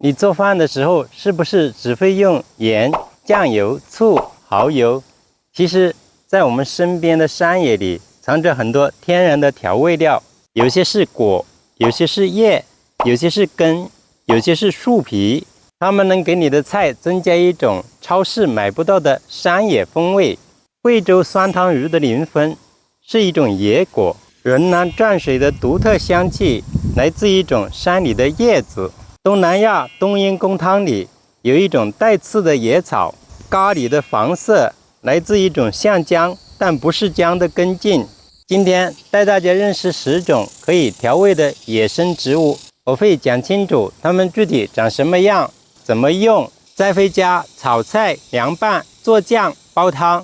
你做飯的時候是不是只會用鹽、醬油、醋、蠔油？其實，在我們身邊的山野裡，藏着很多天然的調味料，有些是果，有些是葉，有些是根，有些是樹皮。它們能給你的菜增加一種超市買不到的山野風味。貴州酸湯魚的靈魂是一種野果，雲南蘸水的獨特香氣來自一種山裡的葉子。東南亞冬陰功湯裡有一種帶刺的野草，咖喱的黃色來自一種像薑但不是薑的根茎。今天帶大家認識10種可以調味的野生植物，我會講清楚它們具體長什麼樣，怎麼用，再會加炒菜、涼拌、做醬、煲湯，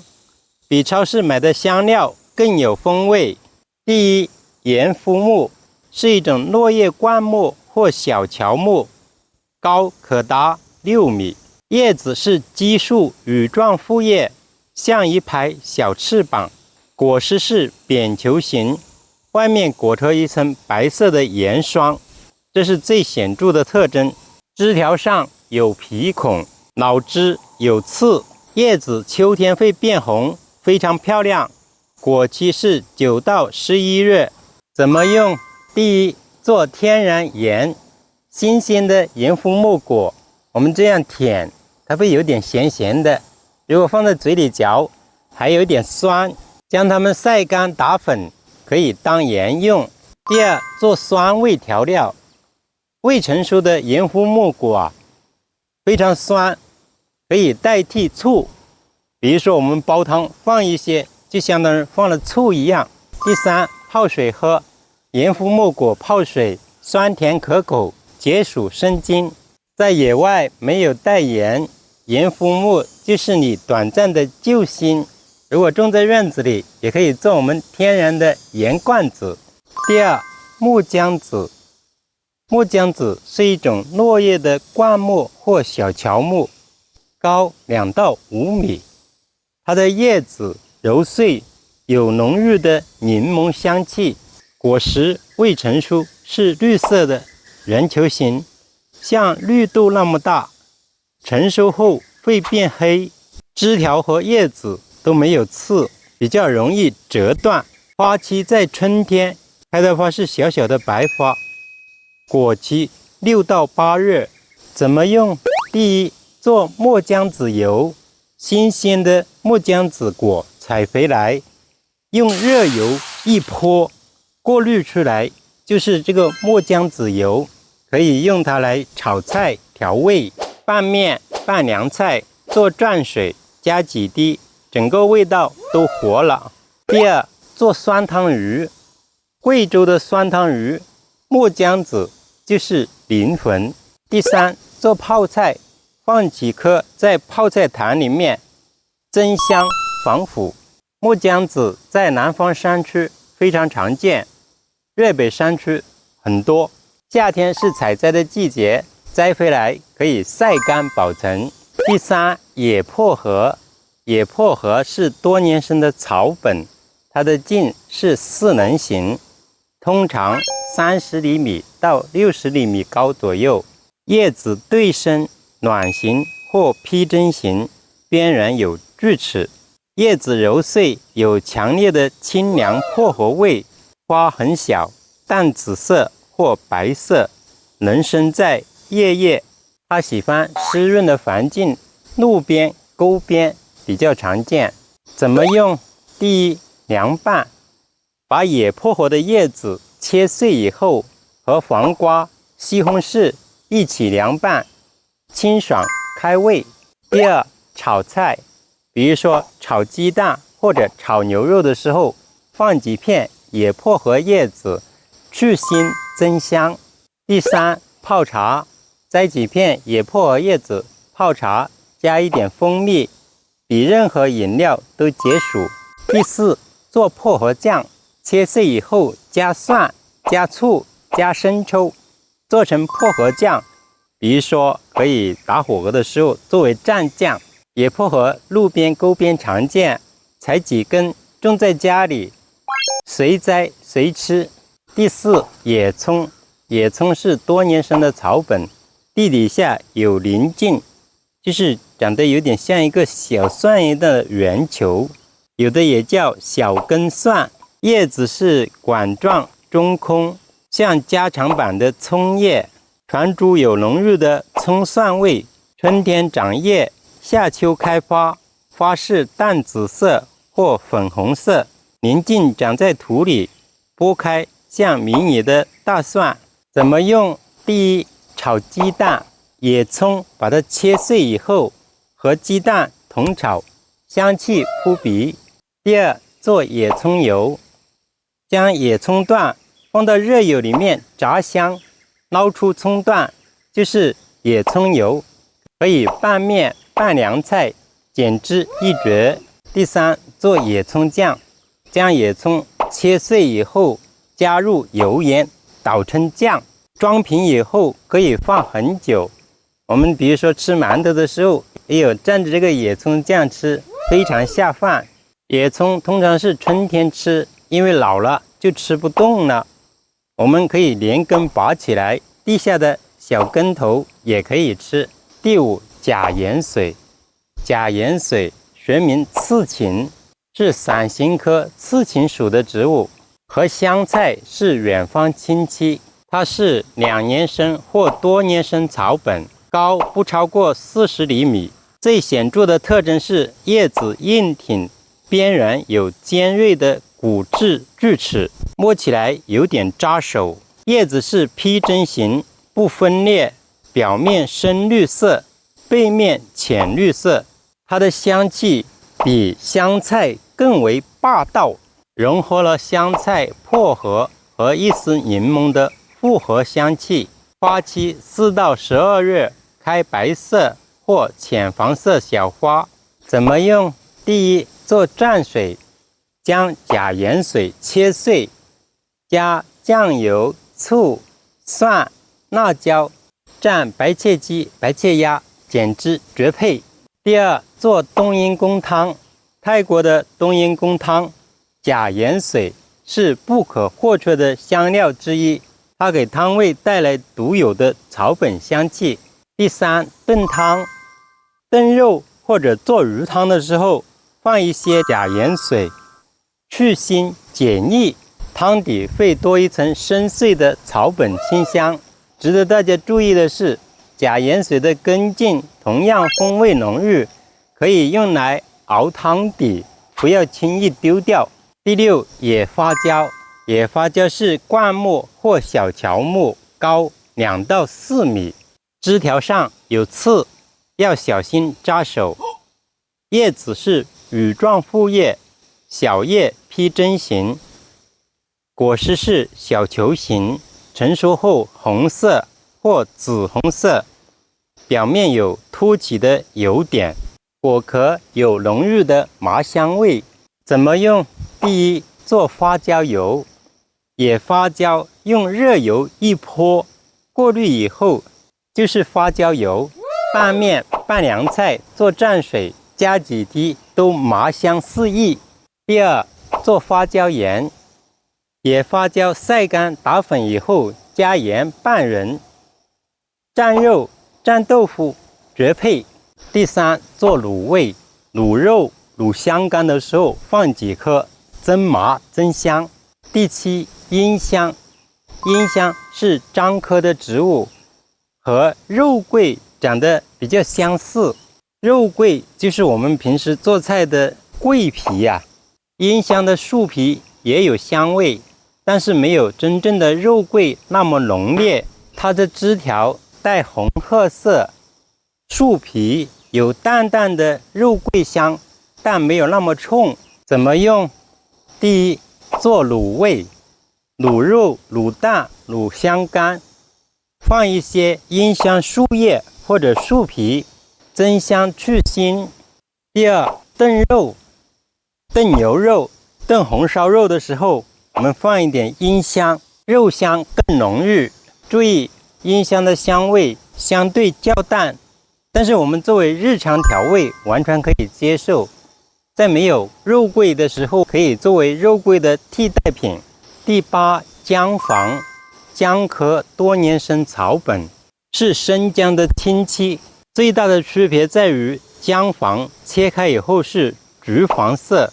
比超市買的香料更有風味。第一，鹽膚木是一種落葉灌木或小喬木，高可達6米，葉子是奇數羽狀复葉，像一排小翅膀，果實是扁球形，外面裹着一層白色的鹽霜，這是最顯著的特徵。枝條上有皮孔，老枝有刺，葉子秋天會變紅，非常漂亮。果期是9到11月。怎麼用？第一，做天然鹽。新鮮的鹽膚木果，我們這樣舔，它會有點鹹鹹的。如果放在嘴裡嚼，還有點酸。將它們曬乾打粉，可以當鹽用。第二，做酸味調料。未成熟的鹽膚木果非常酸，可以代替醋。比如說我們煲湯放一些，就相當於放了醋一樣。第三，泡水喝。鹽膚木果泡水，酸甜可口，解暑生津。在野外沒有帶鹽，鹽膚木就是你短暫的救星。如果種在院子裡，也可以做我們天然的鹽罐子。第二，木薑子。木薑子是一種落葉的灌木或小喬木，高2到5米。它的葉子柔碎，有濃郁的檸檬香氣。果實未成熟，是綠色的，圓球形，像綠豆那麼大。成熟後會變黑，枝條和葉子都沒有刺，比較容易折斷。花期在春天，開的花是小小的白花。果期6到8月。怎麼用？第一，做木薑子油。新鮮的木薑子果採回來，用熱油一潑，過濾出來就是這個木薑子油，可以用它來炒菜調味，拌麵、拌涼菜，做蘸水，加幾滴，整個味道都活了。第二，做酸湯魚。貴州的酸湯魚，木薑子就是靈魂。第三，做泡菜，放幾顆在泡菜壇裡面，增香防腐。木薑子在南方山區非常常見，粵北山區很多。夏天是採摘的季節，摘回來可以曬乾保存。第三，野薄荷。野薄荷是多年生的草本，它的茎是4棱形，通常30厘米到60厘米高左右，葉子对生、卵形或披针形，邊缘有锯齒，葉子柔碎，有強烈的清涼薄荷味，花很小，淡紫色或白色，能生在葉葉。它喜歡濕潤的環境，路邊、溝邊比較常見。怎麼用？第一，涼拌。把野薄荷的葉子切碎以後，和黃瓜、西紅柿一起涼拌，清爽開胃。第二，炒菜。比如說炒雞蛋或者炒牛肉的時候，放幾片野薄荷葉子，去腥增香。第三，泡茶。摘幾片野薄荷葉子泡茶，加一點蜂蜜，比任何飲料都解暑。第四，做薄荷醬。切碎以後加蒜、加醋、加生抽，做成薄荷醬。比如說可以打火鍋的時候作為蘸醬。野薄荷路邊溝邊常見，採幾根種在家裡，隨摘隨吃。第四，野蔥。野蔥是多年生的草本，地地底下有鱗莖，就是長得有點像一個小蒜一樣的圓球，有的也叫小根蒜。葉子是管狀中空，像加長版的蔥葉，傳出有濃郁的蔥蒜味。春天長葉，夏秋開花，花是淡紫色或粉紅色，鱗莖長在土裡，剝開像迷你的大蒜。怎麼用？第一，炒雞蛋，野蔥把它切碎以後和雞蛋同炒，香氣撲鼻。第二，做野蔥油，將野蔥段放到熱油裡面炸香，撈出蔥段，就是野蔥油，可以拌麵拌涼菜，簡直一絕。第三，做野蔥醬，將野蔥切碎以後加入油鹽搗成醬，裝瓶以後可以放很久。我們比如說吃饅頭的時候，也有蘸着這個野蔥醬吃，非常下飯。野蔥通常是春天吃，因為老了就吃不動了。我們可以連根拔起来，地下的小根頭也可以吃。第五，假鹽水。假鹽水學名刺芹，是伞形科刺芹屬的植物，和香菜是遠方親戚。它是2年生或多年生草本，高不超過40厘米。最顯著的特徵是葉子硬挺，邊緣有尖銳的骨質鋸齒，摸起來有點扎手。葉子是披針形，不分裂，表面深綠色，背面淺綠色。它的香氣比香菜更為霸道，融合了香菜、薄荷和一絲檸檬的複合香氣。花期4到12月，開白色或淺黃色小花。怎麼用？第一，做蘸水，將假鹽水切碎，加醬油、醋、蒜、辣椒，蘸白切雞、白切鴨，簡直絕配。第二，做冬陰功湯。泰國的冬陰功湯，假鹽水是不可或缺的香料之一，它給湯味帶來獨有的草本香氣。第三，燉湯，燉肉或者做魚湯的時候，放一些假鹽水，去腥解膩，湯底會多一層深邃的草本清香。值得大家注意的是，假鹽水的根莖同樣風味濃郁，可以用來熬湯底，不要輕易丟掉。第六，野花椒。野花椒是灌木或小喬木，高2到4米，枝條上有刺，要小心扎手。葉子是羽狀複葉，小葉披針形，果實是小球形，成熟後紅色或紫紅色，表面有凸起的油點，果殼有濃郁的麻香味。怎麼用？第一，做花椒油。野花椒用熱油一潑，過濾以後就是花椒油。拌麵、拌涼菜做蘸水，加幾滴都麻香四溢。第二，做花椒鹽。野花椒曬乾打粉以後，加鹽拌勻，蘸肉、蘸豆腐，絕配。第三，做滷味。滷肉、滷香乾的時候放幾顆，增麻增香。第七，茵香。茵香是樟科的植物，和肉桂長得比較相似。肉桂就是我們平時做菜的桂皮呀。茵香的樹皮也有香味，但是沒有真正的肉桂那麼濃烈。它的枝條帶紅褐色，樹皮有淡淡的肉桂香，但沒有那麼衝。怎麼用？第一，做滷味。滷肉、滷蛋、滷香乾，放一些茵香樹葉或者樹皮，增香去腥。第二，燉肉。燉牛肉、燉紅燒肉的時候，我們放一點茵香，肉香更濃郁。注意，茵香的香味相對較淡，但是我們作為日常調味，完全可以接受。在沒有肉桂的時候，可以作為肉桂的替代品。第八，薑黃。薑科多年生草本，是生薑的親戚，最大的區別在於薑黃切開以後是橘黃色，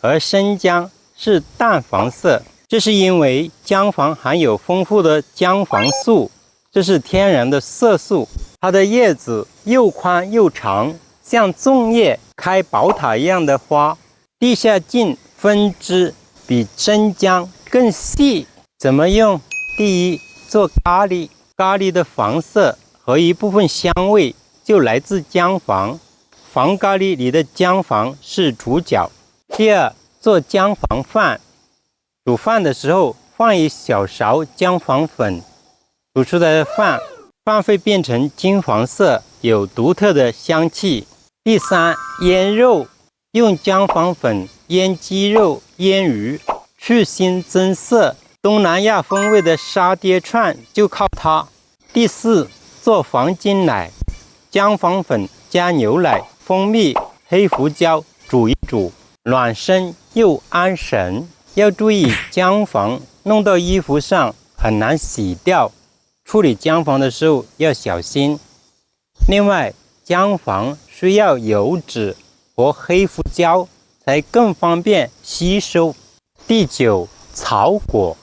而生薑是淡黃色。這是因為薑黃含有豐富的薑黃素，這是天然的色素。它的葉子又寬又長，像粽葉開寶塔一樣的花，地下莖分支比生薑更細。怎麼用？第一，做咖喱，咖喱的黃色和一部分香味就來自薑黃，黃咖喱裡的薑黃是主角。第二，做薑黃飯，煮飯的時候放一小勺薑黃粉，煮出來的飯會變成金黃色，有獨特的香氣。第三，醃肉，用薑黃粉醃雞肉、醃魚，去腥增色。東南亞風味的沙爹串就靠它。第四，做黃金奶，薑黃粉加牛奶、蜂蜜、黑胡椒煮一煮，暖身又安神。要注意，薑黃弄到衣服上很難洗掉，處理薑黃的時候要小心。另外，薑黃需要油脂和黑胡椒才更方便吸收。第九，草果。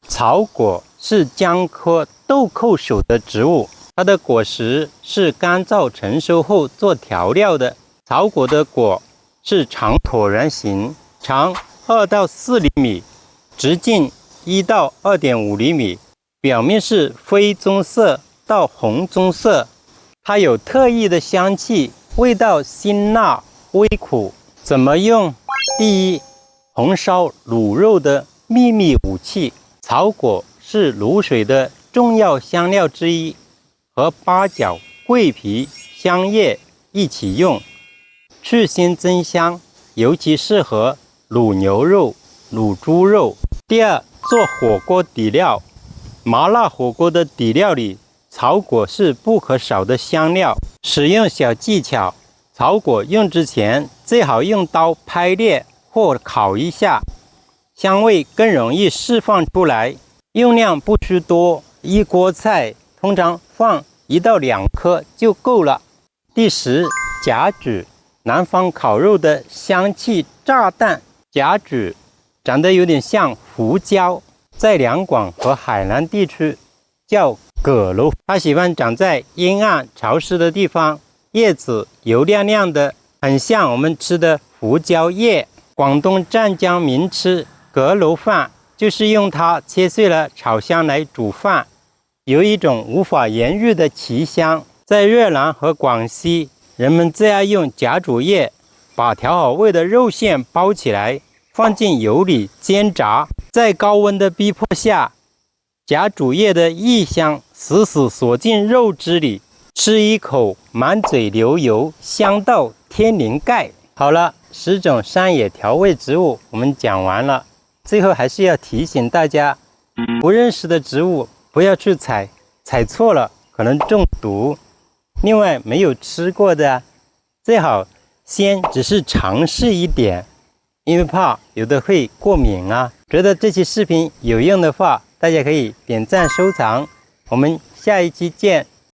草果是薑科豆蔻属的植物，它的果實是乾燥成熟後做調料的。草果的果是長椭圓形，長2到4厘米，直徑1到2.5厘米，表面是灰棕色到紅棕色。它有特異的香气，味道辛辣微苦。怎麼用？第一，紅燒滷肉的秘密武器。草果是滷水的重要香料之一，和八角、桂皮、香葉一起用，去腥增香，尤其適合滷牛肉、滷豬肉。第二，做火鍋底料，麻辣火鍋的底料裡，草果是不可少的香料。使用小技巧，草果用之前最好用刀拍裂或烤一下，香味更容易釋放出來。用量不需多，一鍋菜通常放1到2顆就夠了。第10，甲蒟，南方烤肉的香氣炸彈。甲蒟長得有點像胡椒，在兩廣和海南地區叫葛樓。它喜歡長在陰暗潮濕的地方，葉子油亮亮的，很像我們吃的胡椒葉。廣東湛江名吃葛樓飯就是用它切碎了炒香來煮飯，有一種無法言喻的奇香。在越南和廣西，人們最愛用甲蒟葉把調好味的肉餡包起來，放進油裡煎炸。在高溫的逼迫下，甲蒟葉的異香死死鎖進肉汁裡，吃一口滿嘴流油，香到天靈蓋。好了，10種山野調味植物我們講完了。最後還是要提醒大家，不認識的植物不要去採，採錯了可能中毒。另外，沒有吃過的，最好先只是嘗試一點，因為怕有的會過敏啊。覺得這期視頻有用的話，大家可以點讚收藏。我們下一期見。